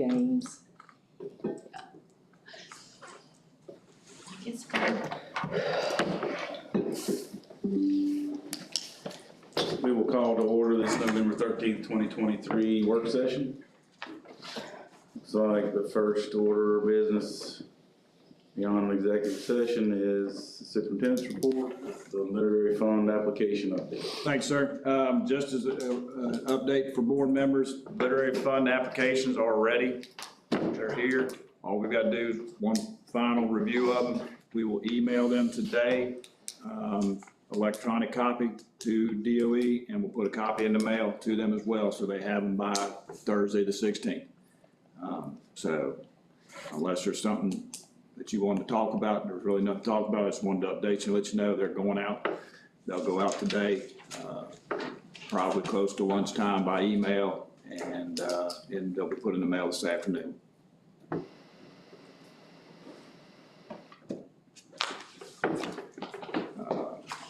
James. It's fine. We will call to order this November 13th, 2023 work session. Looks like the first order of business beyond executive session is the superintendent's report, the literary fund application update. Thanks, sir. Just as an update for board members, literary fund applications are ready. They're here. All we've got to do is one final review of them. We will email them today, electronic copy to DOE, and we'll put a copy in the mail to them as well, so they have them by Thursday the 16th. So unless there's something that you wanted to talk about, there's really nothing to talk about. I just wanted to update you and let you know they're going out. They'll go out today, probably close to lunchtime by email, and they'll be put in the mail this afternoon.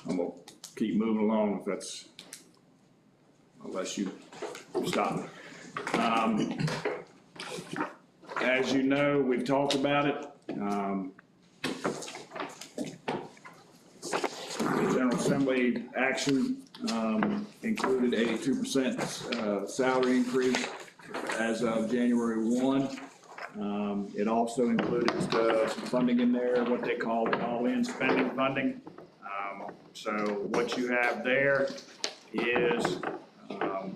I'm gonna keep moving along if that's, unless you stop me. As you know, we've talked about it. The General Assembly action included a 2% salary increase as of January 1. It also included some funding in there, what they call the all-in spending funding. So what you have there is a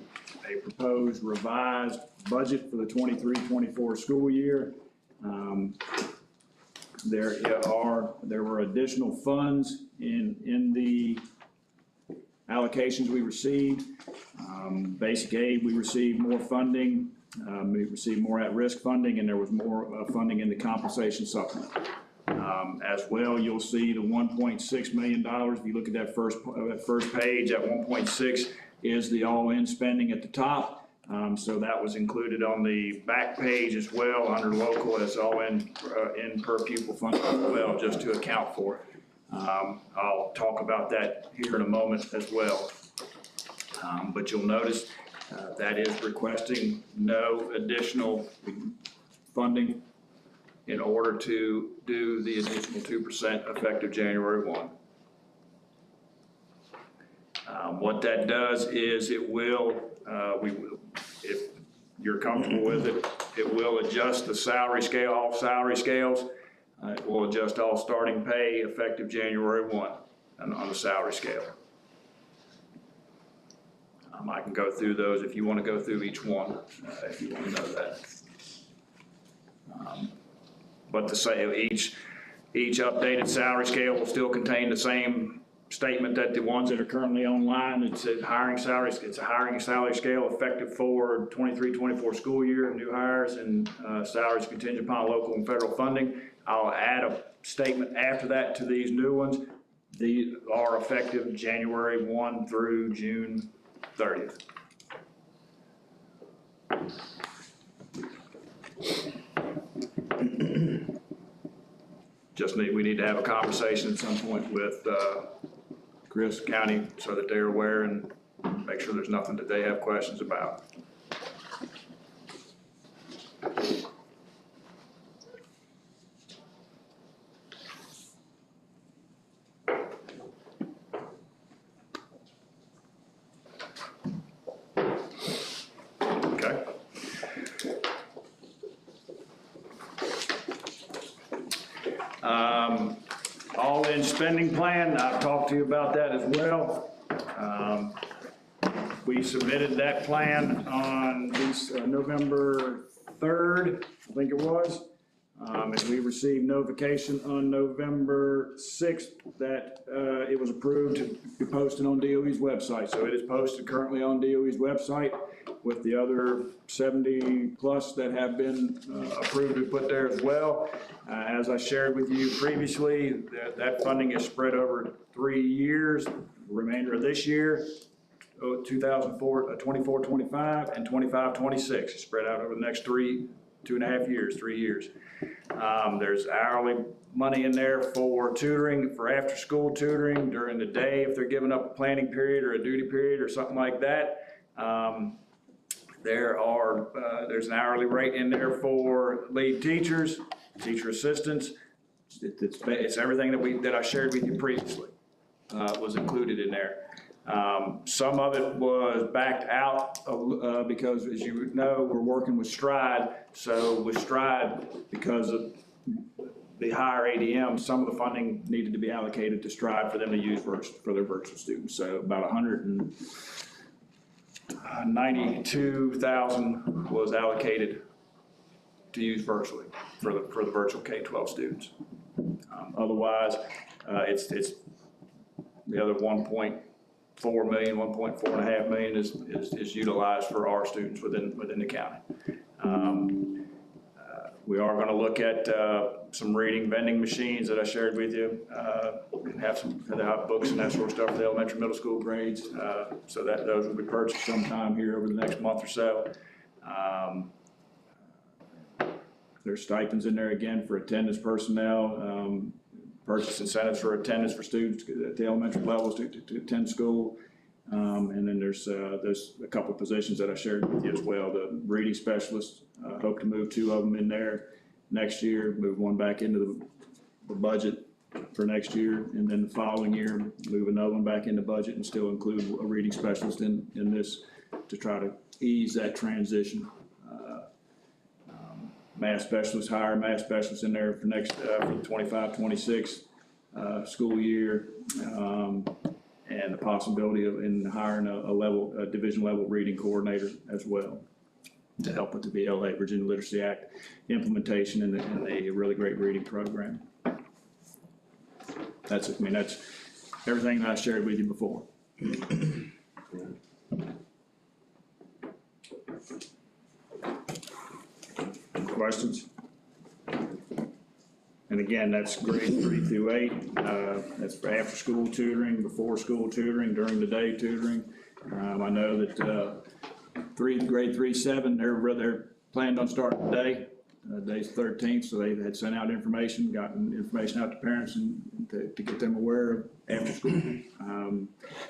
proposed revised budget for the 23-24 school year. There were additional funds in the allocations we received. Basic aid, we received more funding. We received more at-risk funding, and there was more funding in the compensation supplement. As well, you'll see the $1.6 million. If you look at that first page, that 1.6 is the all-in spending at the top. So that was included on the back page as well under local as all-in per pupil funding as well, just to account for it. I'll talk about that here in a moment as well. But you'll notice that is requesting no additional funding in order to do the additional 2% effective January 1. What that does is it will, if you're comfortable with it, it will adjust the salary scale, all salary scales. It will adjust all starting pay effective January 1 on the salary scale. I can go through those if you want to go through each one, if you want to know that. But to say each updated salary scale will still contain the same statement that the ones that are currently online. It's a hiring salary. It's a hiring salary scale effective for 23-24 school year, new hires, and salaries contingent upon local and federal funding. I'll add a statement after that to these new ones. These are effective January 1 through June 30th. We need to have a conversation at some point with Chris County so that they're aware and make sure there's nothing that they have questions about. All-in spending plan, I've talked to you about that as well. We submitted that plan on November 3rd, I think it was. And we received notification on November 6th that it was approved to be posted on DOE's website. So it is posted currently on DOE's website with the other 70 plus that have been approved to put there as well. As I shared with you previously, that funding is spread over 3 years, the remainder of this year, 24-25 and 25-26. It's spread out over the next 2.5 years, 3 years. There's hourly money in there for tutoring, for after school tutoring during the day if they're giving up a planning period or a duty period or something like that. There's an hourly rate in there for lead teachers, teacher assistants. It's everything that I shared with you previously, was included in there. Some of it was backed out because, as you know, we're working with Stride. So with Stride, because of the higher ADM, some of the funding needed to be allocated to Stride for them to use for their virtual students. So about 192,000 was allocated to use virtually for the virtual K-12 students. Otherwise, it's the other 1.4 million, 1.5 million is utilized for our students within the county. We are going to look at some reading vending machines that I shared with you, and have books and that sort of stuff for the elementary, middle school grades. So that those will be purchased sometime here over the next month or so. There's stipends in there again for attendance personnel, purchase incentives for attendance for students at the elementary levels to attend school. And then there's a couple positions that I shared with you as well. The reading specialists, hope to move 2 of them in there next year, move one back into the budget for next year, and then the following year, move another one back into budget and still include a reading specialist in this to try to ease that transition. Math specialists, hire math specialists in there for the 25-26 school year. And the possibility of hiring a division level reading coordinator as well to help with the VLA, Virginia Literacy Act implementation and a really great reading program. That's everything that I shared with you before. Questions? And again, that's grades 3 through 8. That's for after school tutoring, before school tutoring, during the day tutoring. I know that grade 3-7, they're planned on starting today. Day's 13th, so they had sent out information, gotten information out to parents and to get them aware of after school.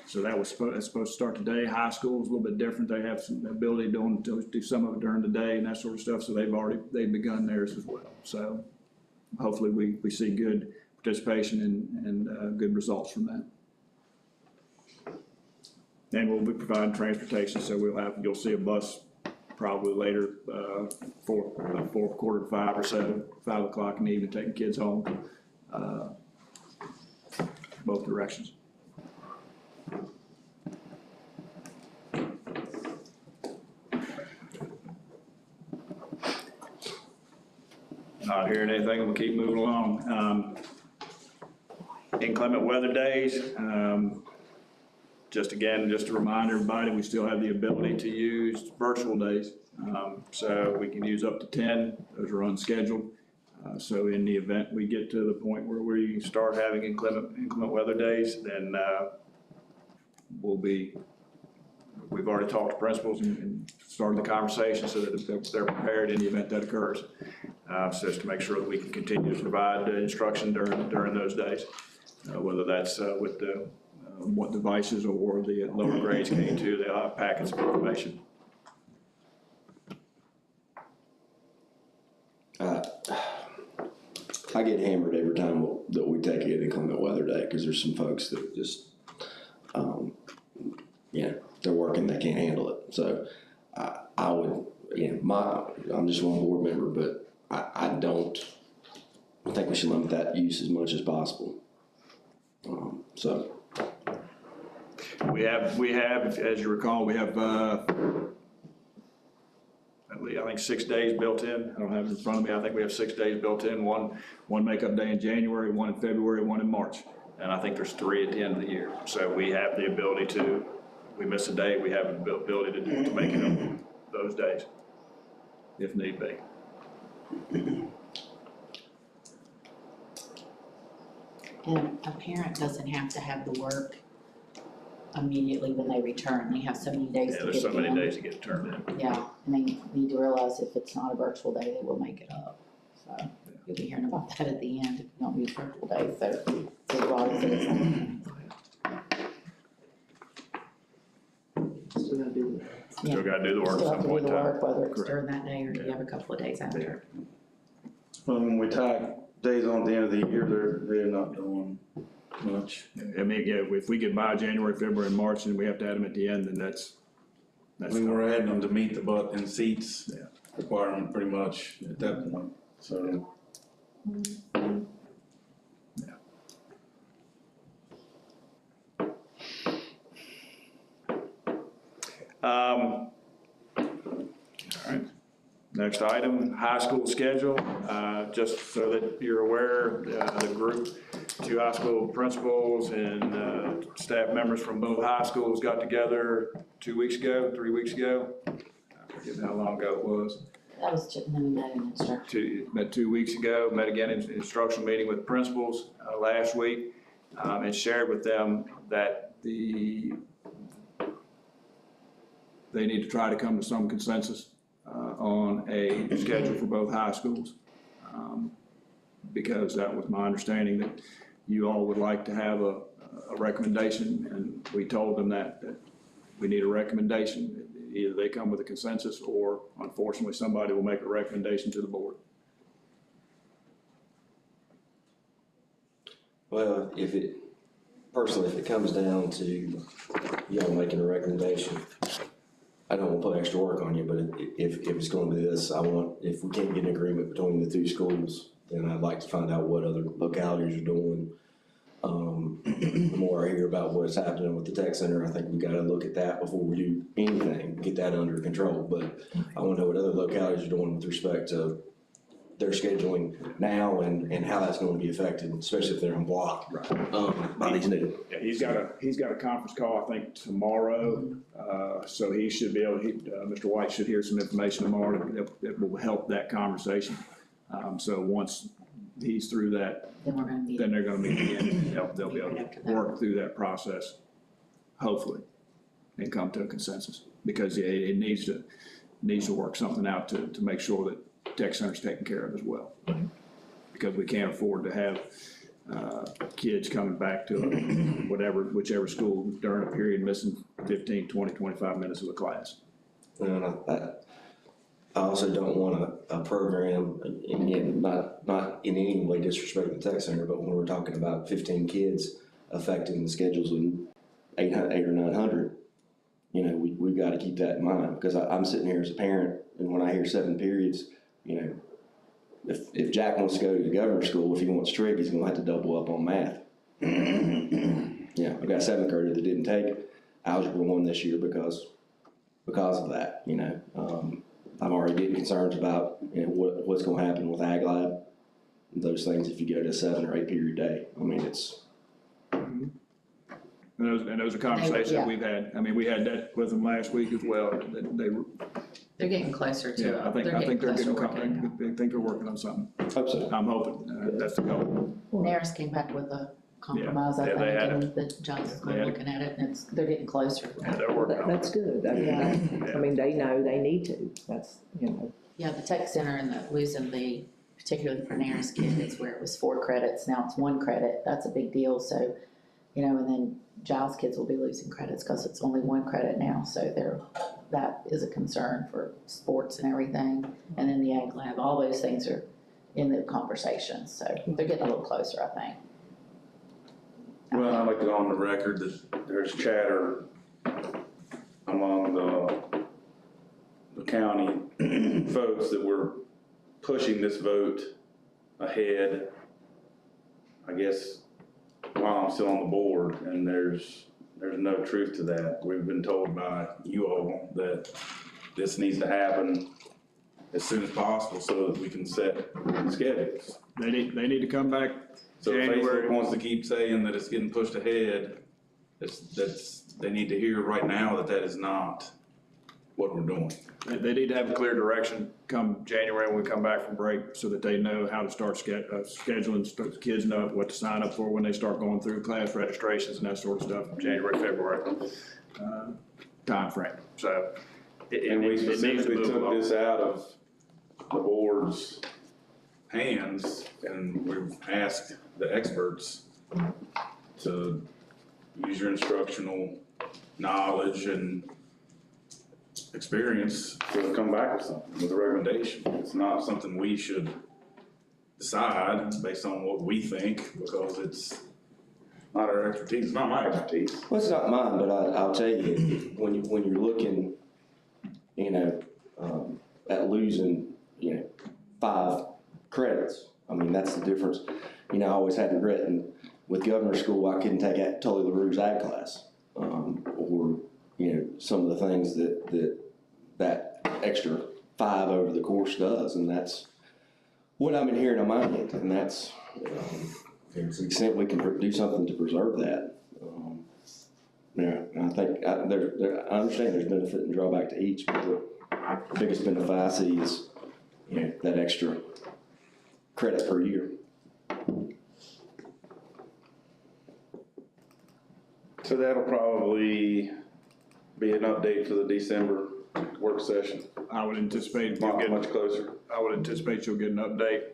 So that's supposed to start today. High school is a little bit different. They have some ability to do some of it during the day and that sort of stuff. So they've begun theirs as well. So hopefully we see good participation and good results from that. And we'll be providing transportation, so you'll see a bus probably later, 4:45 or so, 5 o'clock in the evening, taking kids home, both directions. Not hearing anything, we'll keep moving along. Inclement weather days, just to remind everybody, we still have the ability to use virtual days. So we can use up to 10, those are unscheduled. So in the event we get to the point where we start having inclement weather days, then we've already talked to principals and started the conversation so that they're prepared in the event that occurs. So just to make sure that we can continue to provide instruction during those days, whether that's with the what devices or the lower grades came to, they'll have packets of information. I get hammered every time that we take an inclement weather day because there's some folks that just, they're working, they can't handle it. So I would, I'm just one board member, but I think we should limit that use as much as possible. We have, as you recall, we have, I think 6 days built in. I don't have it in front of me. I think we have 6 days built in, one makeup day in January, one in February, one in March. And I think there's 3 at the end of the year. So we have the ability to, we miss a day, we have the ability to make it up those days, if need be. And a parent doesn't have to have the work immediately when they return. They have so many days to get it in. Yeah, there's so many days to get it turned in. Yeah, and they need to realize if it's not a virtual day, they will make it up. So you'll be hearing about that at the end if you don't use virtual days. So as broad as it is. Still gotta do the Still gotta do the work at Still some have to do point the in time. work, whether it's Correct. during that day or you have a couple of days after. When we tack days on at the end of the year, they're not doing much. I mean, yeah, if we get by January, February, and March, and we have to add them at the end, then that's We were adding them to meet the butt and seats Yeah. requirement pretty much at that point, so. All right. Next item, high school schedule. Just so that you're aware, the group, 2 high school principals and staff members from both high schools got together 2 weeks ago, 3 weeks ago. I forget how long ago it was. That was just, then we met an instructor. Met 2 weeks ago, met again in instructional meeting with principals last week, and shared with them that they need to try to come to some consensus on a schedule for both high schools. Because that was my understanding that you all would like to have a recommendation, and we told them that we need a recommendation. Either they come with a consensus, or unfortunately, somebody will make a recommendation to the board. Well, if it comes down to y'all making a recommendation, I don't want to put extra work on you, but if it's going to be this, if we can't get an agreement between the 2 schools, then I'd like to find out what other localities are doing. The more I hear about what's happening with the tech center, I think we gotta look at that before we do anything, get that under control. But I wanna know what other localities are doing with respect to their scheduling now and how that's gonna be affected, especially if they're on block. By these new. Yeah, he's got a conference call, I think, tomorrow, so he should be able, Mr. White should hear some information tomorrow that will help that conversation. So once he's through that, Then we're gonna meet. then they're gonna meet again, and they'll be able to work through that process, hopefully, and come to a consensus. Because yeah, it needs to work something out to make sure that tech center's taken care of as well. Because we can't afford to have kids coming back to whichever school during a period missing 15, 20, 25 minutes of a class. And I also don't want a program, and again, not in any way disrespecting the tech center, but when we're talking about 15 kids affecting the schedules in 8 or 900, you know, we've got to keep that in mind, because I'm sitting here as a parent, and when I hear 7 periods, you know, if Jack wants to go to the governor's school, if he wants trig, he's gonna have to double up on math. Yeah, I got a 7th grader that didn't take Algebra 1 this year because of that, you know. I'm already getting concerns about, you know, what's gonna happen with Ag Lab, those things if you go to a 7 or 8 period day. I mean, it's. And those are conversations we've had. I mean, we had that with them last week as well. They're getting closer to it. I think they're getting, closer working. I think they're working on something. Hope so. I'm hoping, that's the goal. Naris came back with a compromise, I Yeah, they think, had and the Johnson's been looking at it, and they're getting closer. Yeah, they're working on it. That's good. I mean, they know they need to. That's, you know. Yeah, the tech center and losing the, particularly for Naris kids, where it was 4 credits, now it's 1 credit, that's a big deal, so, you know, and then Giles kids will be losing credits because it's only 1 credit now, so that is a concern for sports and everything. And then the Ag Lab, all those things are in the conversation, so they're getting a little closer, I think. Well, I'd like to go on the record that there's chatter among the county folks that we're pushing this vote ahead, I guess, while I'm still on the board, and there's no truth to that. We've been told by you all that this needs to happen as soon as possible so that we can set schedules. They need to come back So if January. Facebook wants to keep saying that it's getting pushed ahead, they need to hear right now that is not what we're doing. They need to have a clear direction come January when we come back from break, so that they know how to start scheduling, so the kids know what to sign up for when they start going through class registrations and that sort of stuff, January, February timeframe. So And we it needs to specifically move took along. this out of the board's hands, and we've asked the experts to use your instructional knowledge and experience to come back with something, with a recommendation. It's not something we should decide based on what we think, because it's not our expertise, it's not my expertise. Well, it's not mine, but I'll tell you, when you're looking, at losing, 5 credits, I mean, that's the difference. I always had regret, and with governor's school, I couldn't take Tully LaRue's ag class. Or, some of the things that extra 5 over the course does, and that's what I've been hearing on my end, and that's, to the extent we can do something to preserve that. I think, I understand there's benefit and drawback to each, but the biggest benefit I see is, that extra credit per year. So that'll probably be an update for the December work session, I would anticipate you'll not get, much closer. I would anticipate you'll get an update.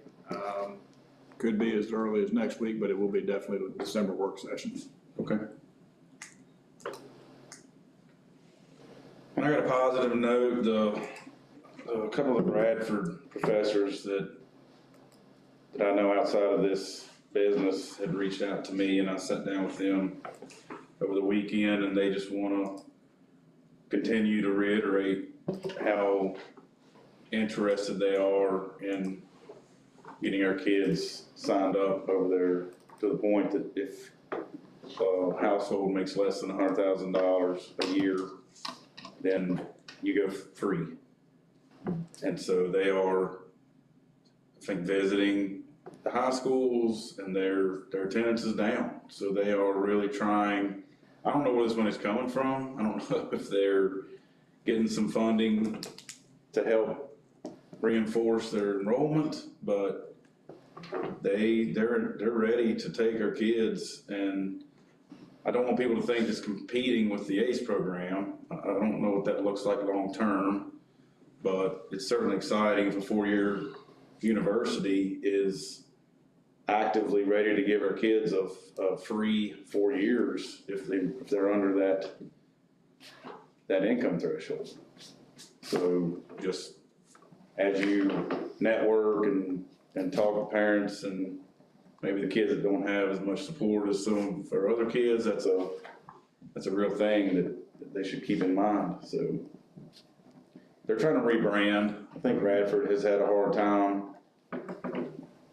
Could be as early as next week, but it will be definitely the December work session. Okay. And I got a positive note, a couple of Bradford professors that I know outside of this business had reached out to me, and I sat down with them over the weekend, and they just wanna continue to reiterate how interested they are in getting our kids signed up over there, to the point that if a household makes less than $100,000 a year, then you go free. And so they are, I think, visiting the high schools, and their attendance is down. So they are really trying. I don't know where this money's coming from. I don't know if they're getting some funding to help reinforce their enrollment, but they're ready to take our kids, and I don't want people to think it's competing with the ACE program. I don't know what that looks like long term, but it's certainly exciting if a 4-year university is actively ready to give our kids a free 4 years if they're under that income threshold. So just as you network and talk to parents, and maybe the kids that don't have as much support as some of our other kids, that's a real thing that they should keep in mind. So they're trying to rebrand. I think Bradford has had a hard time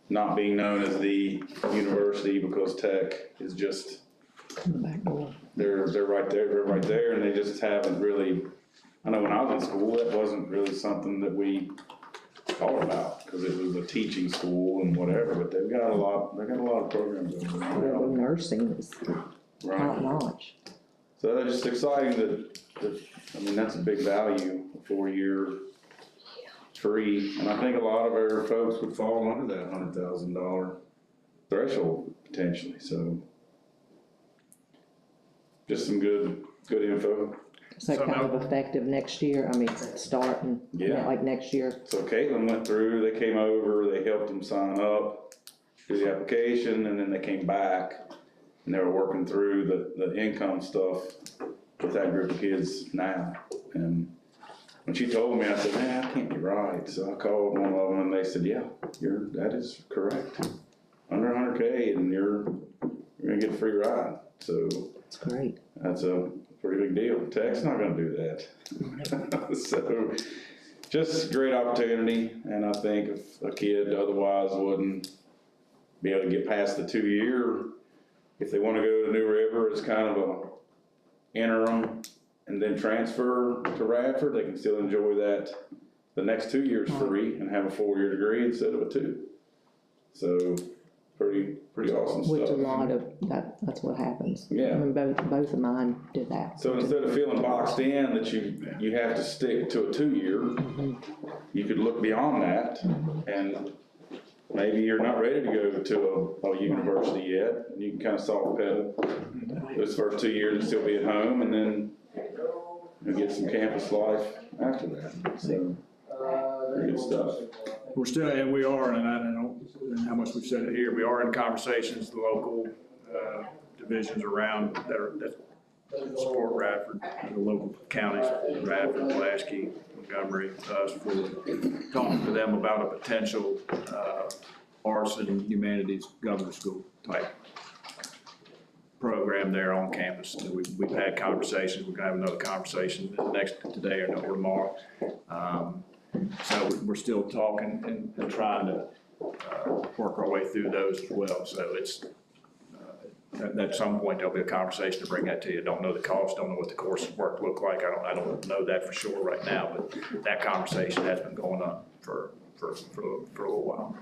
not being known as the university, because Tech is just, they're right there, and they just haven't really. I know when I was in school, that wasn't really something that we thought about, because it was a teaching school and whatever, but they've got a lot of programs over there The now. nursing is Right. top notch. So it's just exciting that, I mean, that's a big value, a 4-year free, and I think a lot of our folks would fall under that $100,000 threshold potentially, so just some good info. Is that kind of effective next year? I mean, starting, Yeah. like next year? So Caitlin went through, they came over, they helped them sign up, do the application, and then they came back, and they were working through the income stuff with that group of kids now. And when she told me, I said, man, that can't be right. So I called one of them, and they said, yeah, that is correct. Under 100K, and you're gonna get a free ride. So That's great. that's a pretty big deal. Tech's not gonna do that. So just great opportunity, and I think if a kid otherwise wouldn't be able to get past the 2-year, if they wanna go to New River, it's kind of a interim and then transfer to Radford, they can still enjoy that, the next 2 years free, and have a 4-year degree instead of a 2. So pretty awesome Which a stuff. lot of, that's what happens. Yeah. I mean, both of mine did that. So instead of feeling boxed in that you have to stick to a 2-year, you could look beyond that, and maybe you're not ready to go to a university yet, and you can kind of soft pedal those first 2 years and still be at home, and then you'll get some campus life after that. So pretty good stuff. We're still, and we are, and I don't know how much we've said it here, we are in conversations with the local divisions around that support Radford, the local counties, Radford, Pulaski, Montgomery, us, for talking to them about a potential, arts and humanities governor's school type program there on campus. So we've had conversations, we're gonna have another conversation today or tomorrow. So we're still talking and trying to, work our way through those as well. So it's, at some point, there'll be a conversation to bring that to you. Don't know the cost, don't know what the course of work look like. I don't know that for sure right now, but that conversation has been going on for a little while.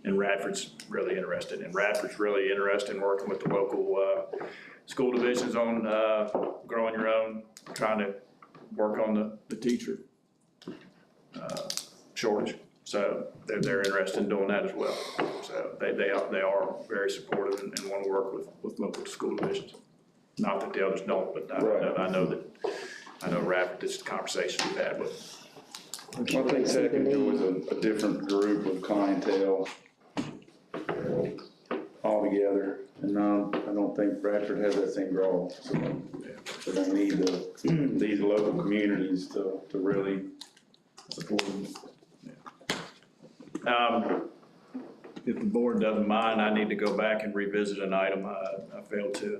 And Radford's really interested in working with the local, school divisions on, growing your own, trying to work on the teacher, shortage. So they're interested in doing that as well. So they are very supportive and want to work with local school divisions. Not that the others don't, but I know Radford, this is the conversation we've had with. I think Tech enjoys a different group of clientele altogether, and I don't think Bradford has that same draw, so they need these local communities to really support them. If the board doesn't mind, I need to go back and revisit an item I failed to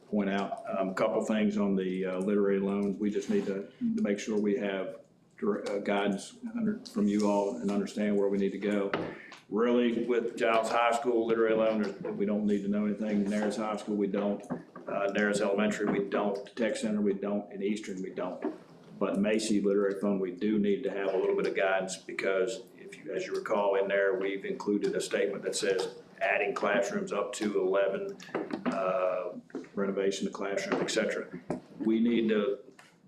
point out. A couple things on the literary loans. We just need to make sure we have guidance from you all and understand where we need to go. Really, with Giles High School literary loan, we don't need to know anything. Nares High School, we don't. Nares Elementary, we don't. Tech Center, we don't. And Eastern, we don't. But Macy Literary Fund, we do need to have a little bit of guidance because as you recall in there, we've included a statement that says adding classrooms up to 11, renovation of classrooms, et cetera. We need to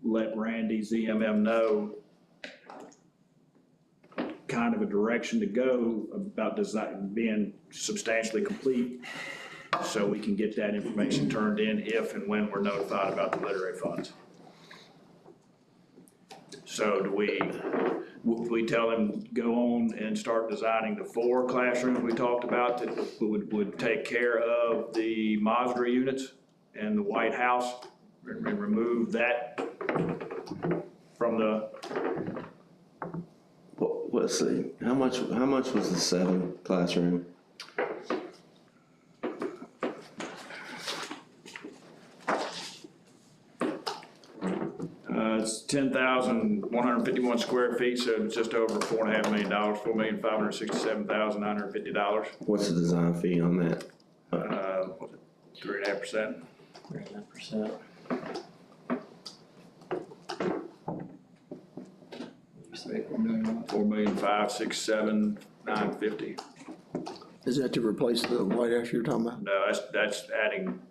let Randy ZMM know kind of a direction to go about design being substantially complete so we can get that information turned in if and when we're notified about the literary funds. So would we tell them go on and start designing the 4 classrooms we talked about that would take care of the Masra units and the White House and remove that from the. Well, let's see, how much was the 7 classroom? It's 10,151 square feet, so it's just over $4.5 million, $4,567,950. What's the design fee on that? 3.5%. 3.5%. $4,567,950. Is that to replace the White House you were talking about? No, that's adding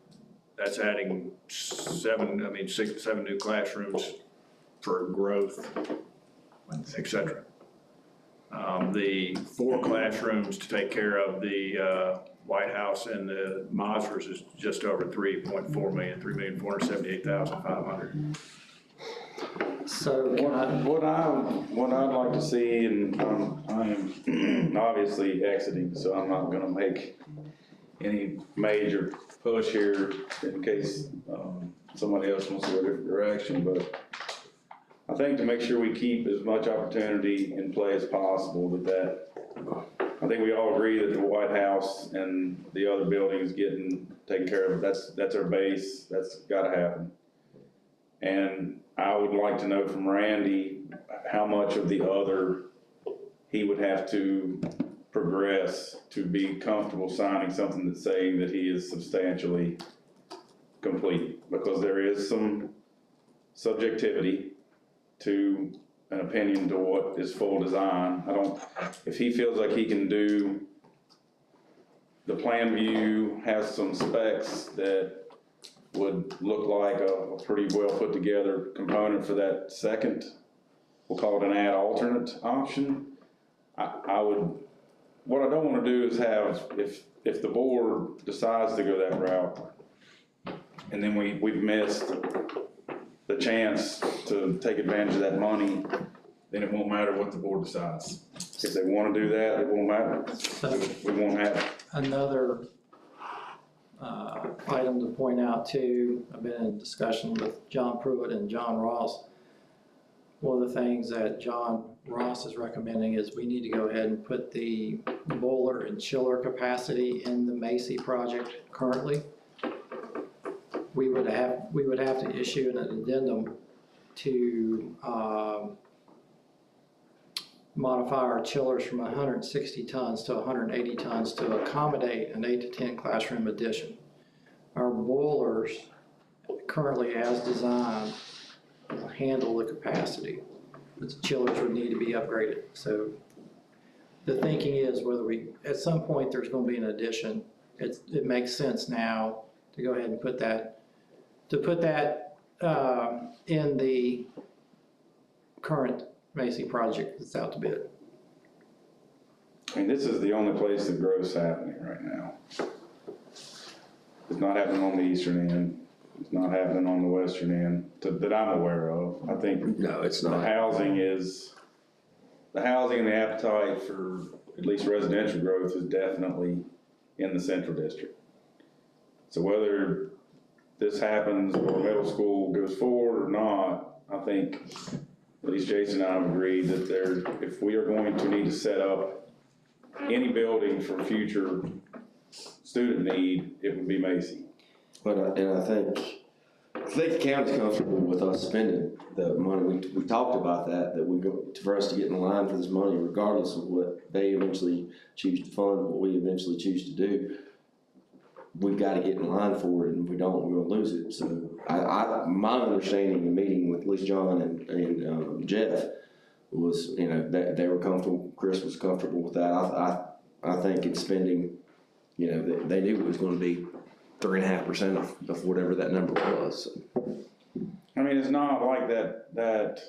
7 new classrooms for growth, et cetera. The 4 classrooms to take care of the White House and the Masras is just over $3.4 million, $3,478,500. So What I'd like to see, and I am obviously exiting, so I'm not gonna make any major push here in case somebody else wants to go a different direction, but I think to make sure we keep as much opportunity in play as possible I think we all agree that the White House and the other buildings getting taken care of, that's our base, that's gotta happen. And I would like to know from Randy how much of the other he would have to progress to be comfortable signing something that's saying that he is substantially complete, because there is some subjectivity to an opinion to what is full design. If he feels like he can do, the plan view has some specs that would look like a pretty well put together component for that second, we'll call it an add alternate option. What I don't want to do is have, if the board decides to go that route, and then we've missed the chance to take advantage of that money, then it won't matter what the board decides. If they want to do that, it won't matter. We won't have it. another item to point out too. I've been in discussion with John Pruitt and John Ross. One of the things that John Ross is recommending is we need to go ahead and put the boiler and chiller capacity in the Macy project currently. We would have to issue an addendum to modify our chillers from 160 tons to 180 tons to accommodate an 8 to 10 classroom addition. Our boilers currently as designed will handle the capacity, but the chillers would need to be upgraded. So the thinking is whether at some point there's going to be an addition, it makes sense now to go ahead and put that in the current Macy project that's out to bid. I mean, this is the only place that growth's happening right now. It's not happening on the eastern end. It's not happening on the western end that I'm aware of. I think No, it's the not. housing and the appetite for at least residential growth is definitely in the central district. So whether this happens or middle school goes forward or not, I think at least Jason and I have agreed that if we are going to need to set up any building for future student need, it would be Macy. But, and I think the county's comfortable with us spending the money. We talked about that for us to get in line for this money, regardless of what they eventually choose to fund, what we eventually choose to do. We've got to get in line for it, and if we don't, we're gonna lose it. So my understanding in meeting with at least John and Jeff was, that they were comfortable, Chris was comfortable with that. I think in spending, they knew it was gonna be 3.5% of whatever that number was. I mean, it's not like that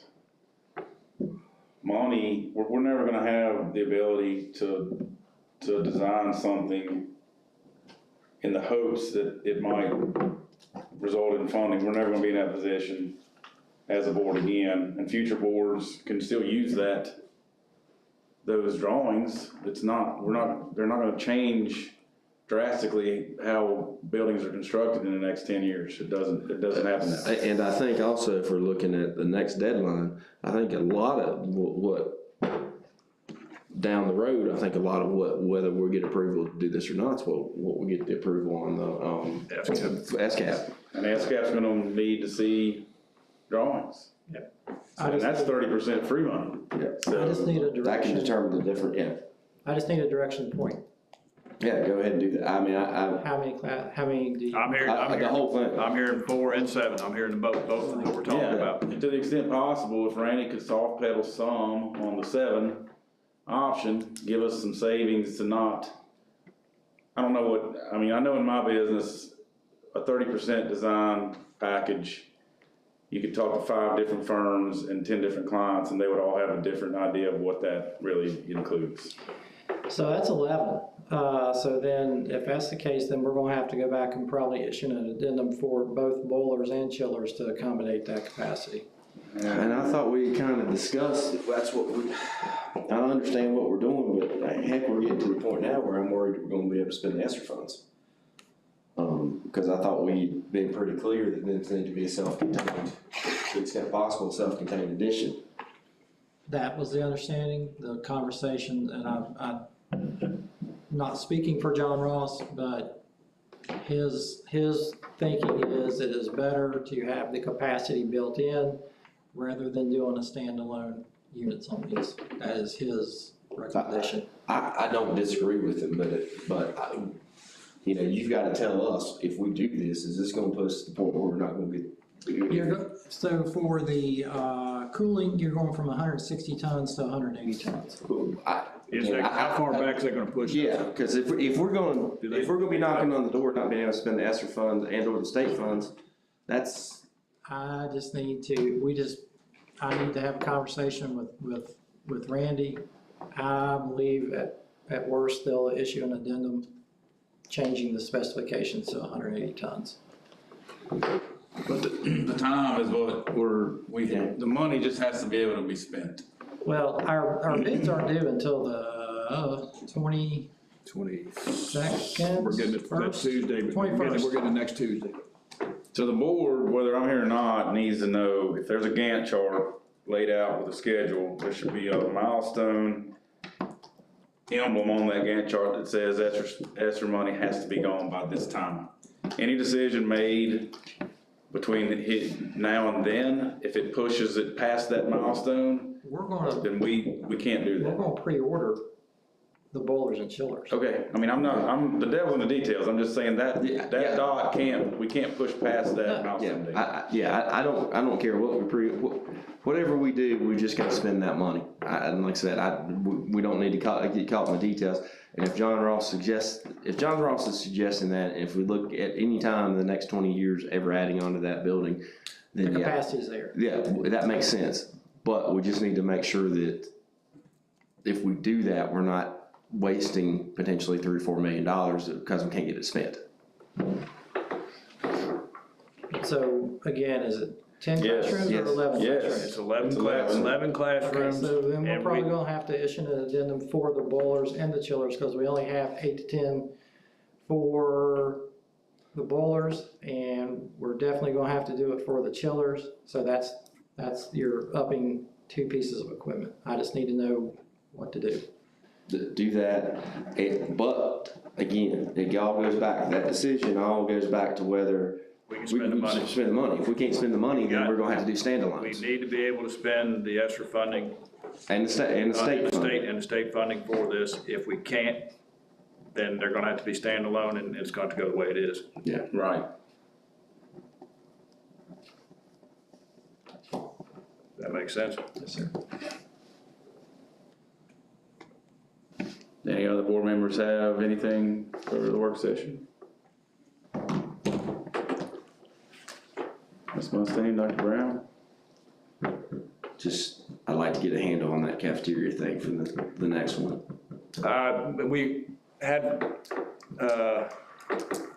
money, we're never gonna have the ability to design something in the hopes that it might result in funding. We're never gonna be in that position as a board again, and future boards can still use those drawings. They're not gonna change drastically how buildings are constructed in the next 10 years. It doesn't happen that way. And I think also if we're looking at the next deadline, I think a lot of what down the road, I think a lot of whether we get approval to do this or not is what we get the approval on the SCAP. And SCAP's gonna need to see drawings. Yep. And that's 30% free money. Yeah. So I just need a That can direction. determine the different, I just need a direction point. Yeah, go ahead and do that. I mean, How many do you? I'm hearing the whole thing. I'm hearing 4 and 7. I'm hearing both of what we're talking about. And to the extent possible, if Randy could soft pedal some on the 7 option, give us some savings to not, I don't know I know in my business, a 30% design package, you could talk to 5 different firms and 10 different clients, and they would all have a different idea of what that really includes. So that's 11. So then if that's the case, then we're gonna have to go back and probably issue an addendum for both boilers and chillers to accommodate that capacity. And I thought we kind of discussed, I understand what we're doing, but heck, we're getting to the point now where I'm worried we're gonna be able to spend the ESSER funds. Because I thought we'd been pretty clear that this needed to be a self-contained, to the extent possible, self-contained addition. That was the understanding, the conversation, and I'm not speaking for John Ross, but his thinking is it is better to have the capacity built in rather than doing a standalone units on these. That is his recommendation. I don't disagree with him, but you've got to tell us, if we do this, is this gonna put us to the point where we're not gonna get? So for the cooling, you're going from 160 tons to 180 tons. How far back is that gonna push us? Yeah, because if we're gonna be knocking on the door, not being able to spend the ESSER funds and or the state funds, that's. I just need to, I need to have a conversation with Randy. I believe at worst, they'll issue an addendum changing the specifications to 180 tons. But the time is what the money just has to be able to be spent. Well, our bids aren't due until the Second, We're getting it for that first, Tuesday, but 21st. we're getting it next Tuesday. So the board, whether I'm here or not, needs to know if there's a Gantt chart laid out with a schedule, there should be a milestone emblem on that Gantt chart that says extra money has to be gone by this time. Any decision made between now and then, if it pushes it past that milestone, We're gonna, then we can't do we're that. gonna pre-order the boilers and chillers. Okay, I mean, I'm the devil in the details, I'm just saying that, Yeah. dot we can't push past that milestone date. I don't care what whatever we do, we just gotta spend that money. And like I said, we don't need to get caught in the details. And if John Ross is suggesting that, if we look at any time in the next 20 years ever adding on to that building, The then capacity's there. yeah, that makes sense. But we just need to make sure that if we do that, we're not wasting potentially $3 or $4 million because we can't get it spent. So again, is it 10 Yes, classrooms or yes, 11 yes. classrooms? It's 11 It's 11. 11 Okay, classrooms. so then we're and probably we- gonna have to issue an addendum for the boilers and the chillers, because we only have 8 to 10 for the boilers, and we're definitely gonna have to do it for the chillers, so that's you're upping 2 pieces of equipment. I just need to know what to do. Do that, but again, it all goes back, that decision all goes back to whether We can spend the money. spend the money. If we can't spend the money, then Yeah. we're gonna have to do We standalones. need to be able to spend the extra funding, And the state funding. and the state funding for this. If we can't, then they're gonna have to be standalone, and it's got to go the way it is. Yeah. Right. That makes sense? Yes, sir. Any other board members have anything for the work session? Ms. Mustang, Dr. Brown? Just, I'd like to get a handle on that cafeteria thing for the next one. We had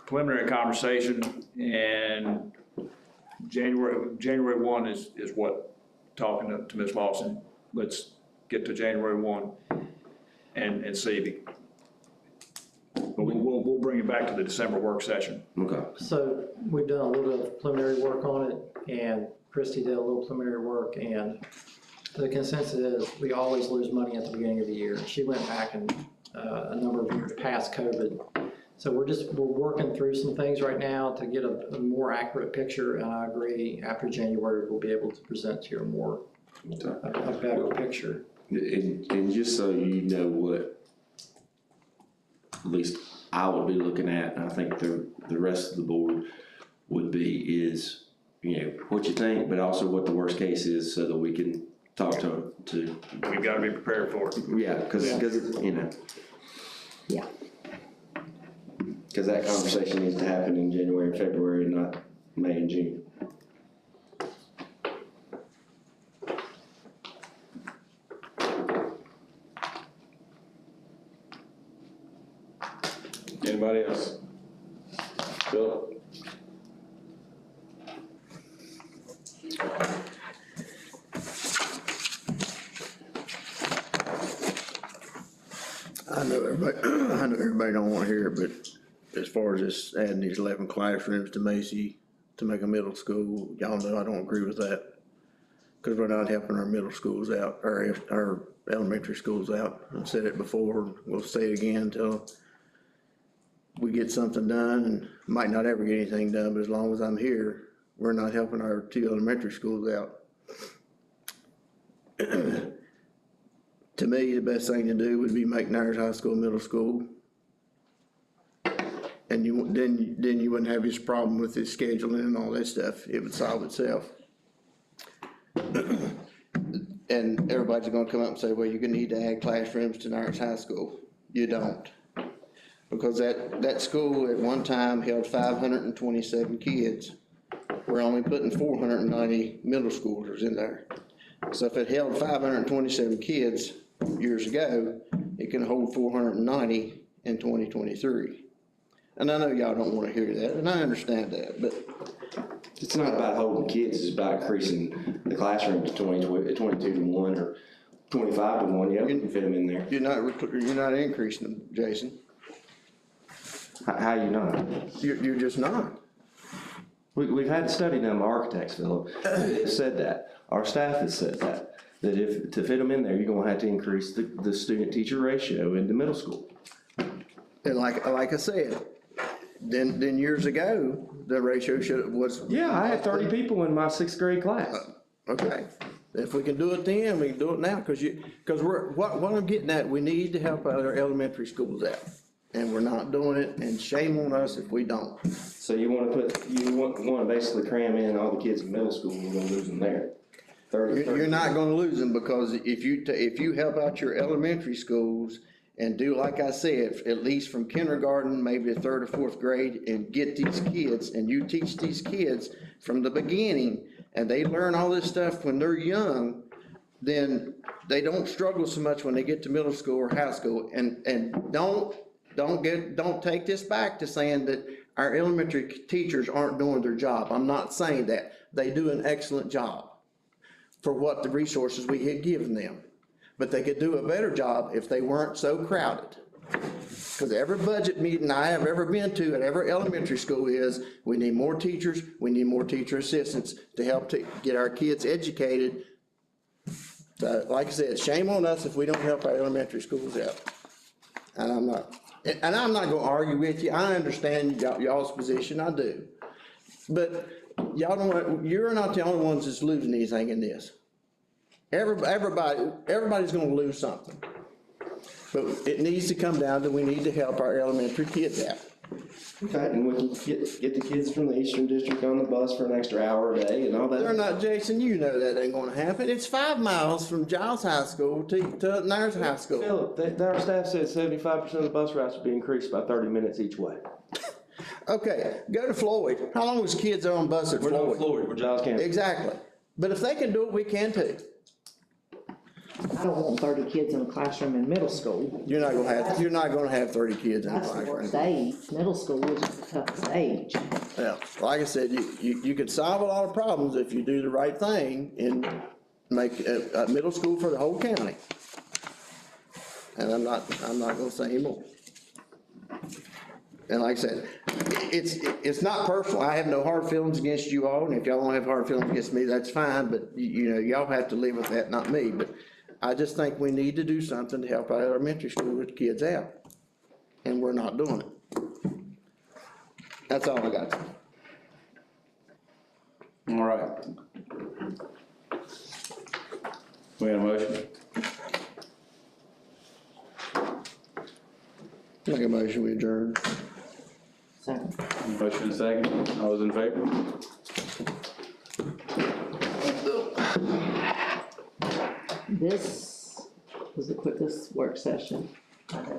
preliminary conversation, and January 1 is what, talking to Ms. Lawson. Let's get to January 1 and see. But we'll bring it back to the December work session. Okay. So we've done a little bit of preliminary work on it, and Christie did a little preliminary work, and the consensus is we always lose money at the beginning of the year. She went back and a number of years past COVID. So we're working through some things right now to get a more accurate picture, and I agree, after January, we'll be able to present to you a better picture. And just so you know what, at least I would be looking at, and I think the rest of the board would be, is, what you think, but also what the worst case is, so that we can talk to. We've got to be prepared for it. Yeah, because Yeah. Because that conversation needs to happen in January and February, not May and June. Anybody else? Philip? I know everybody don't wanna hear it, but as far as this adding these 11 classrooms to Macy to make a middle school, y'all know I don't agree with that. Cause we're not helping our middle schools out, our elementary schools out. I've said it before, we'll say it again until we get something done, and might not ever get anything done, but as long as I'm here, we're not helping our 2 elementary schools out. To me, the best thing to do would be make Nares High School middle school. And then you wouldn't have this problem with this scheduling and all that stuff. It would solve itself. And everybody's gonna come up and say, well, you're gonna need to add classrooms to Nares High School. You don't. Because that school at one time held 527 kids. We're only putting 490 middle schoolers in there. So if it held 527 kids years ago, it can hold 490 in 2023. And I know y'all don't wanna hear that, and I understand that, but It's not about holding kids, it's about increasing the classroom to 22 to 1 or 25 to 1, yeah, we can fit them in there. you're not increasing them, Jason. How you not? You're just not. We've had a study done by architects, Philip, that said that. Our staff has said that if, to fit them in there, you're gonna have to increase the student-teacher ratio in the middle school. And like I said, then years ago, the ratio was. Yeah, I had 30 people in my sixth grade class. Okay, if we can do it then, we can do it now, because what I'm getting at, we need to help out our elementary schools out. And we're not doing it, and shame on us if we don't. So you wanna basically cram in all the kids in middle school, and you're gonna lose them there. You're not gonna lose them, because if you help out your elementary schools and do, like I said, at least from kindergarten, maybe the third or fourth grade, and get these kids, and you teach these kids from the beginning, and they learn all this stuff when they're young, then they don't struggle so much when they get to middle school or high school. And don't take this back to saying that our elementary teachers aren't doing their job. I'm not saying that. They do an excellent job for what the resources we had given them. But they could do a better job if they weren't so crowded. Because every budget meeting I have ever been to at every elementary school is, we need more teachers, we need more teacher assistants to help to get our kids educated. So, like I said, shame on us if we don't help our elementary schools out. And I'm not gonna argue with you. I understand y'all's position, I do. But you're not the only ones that's losing anything in this. Everybody's gonna lose something. But it needs to come down to, we need to help our elementary kids out. Okay, and we can get the kids from the Eastern District on the bus for an extra hour a day and all that. They're not, Jason, you know that ain't gonna happen. It's 5 miles from Giles High School to Nares High School. Philip, our staff said 75% of the bus routes would be increased by 30 minutes each way. Okay, go to Floyd. How long was kids on bus at We're not Floyd? Floyd, we're Giles County. Exactly. But if they can do it, we can too. I don't want 30 kids in a classroom in middle school. You're not gonna have 30 kids in a That's the worst classroom. age. Middle school is the toughest age. Yeah, like I said, you could solve a lot of problems if you do the right thing and make a middle school for the whole county. And I'm not gonna say anymore. And like I said, it's not personal. I have no hard feelings against you all, and if y'all don't have hard feelings against me, that's fine, but you know, y'all have to live with that, not me. But I just think we need to do something to help our elementary school kids out, and we're not doing it. That's all I got. All right. We had a motion. Make a motion, we adjourn. So. Motion and second. All those in favor? This was the quickest work session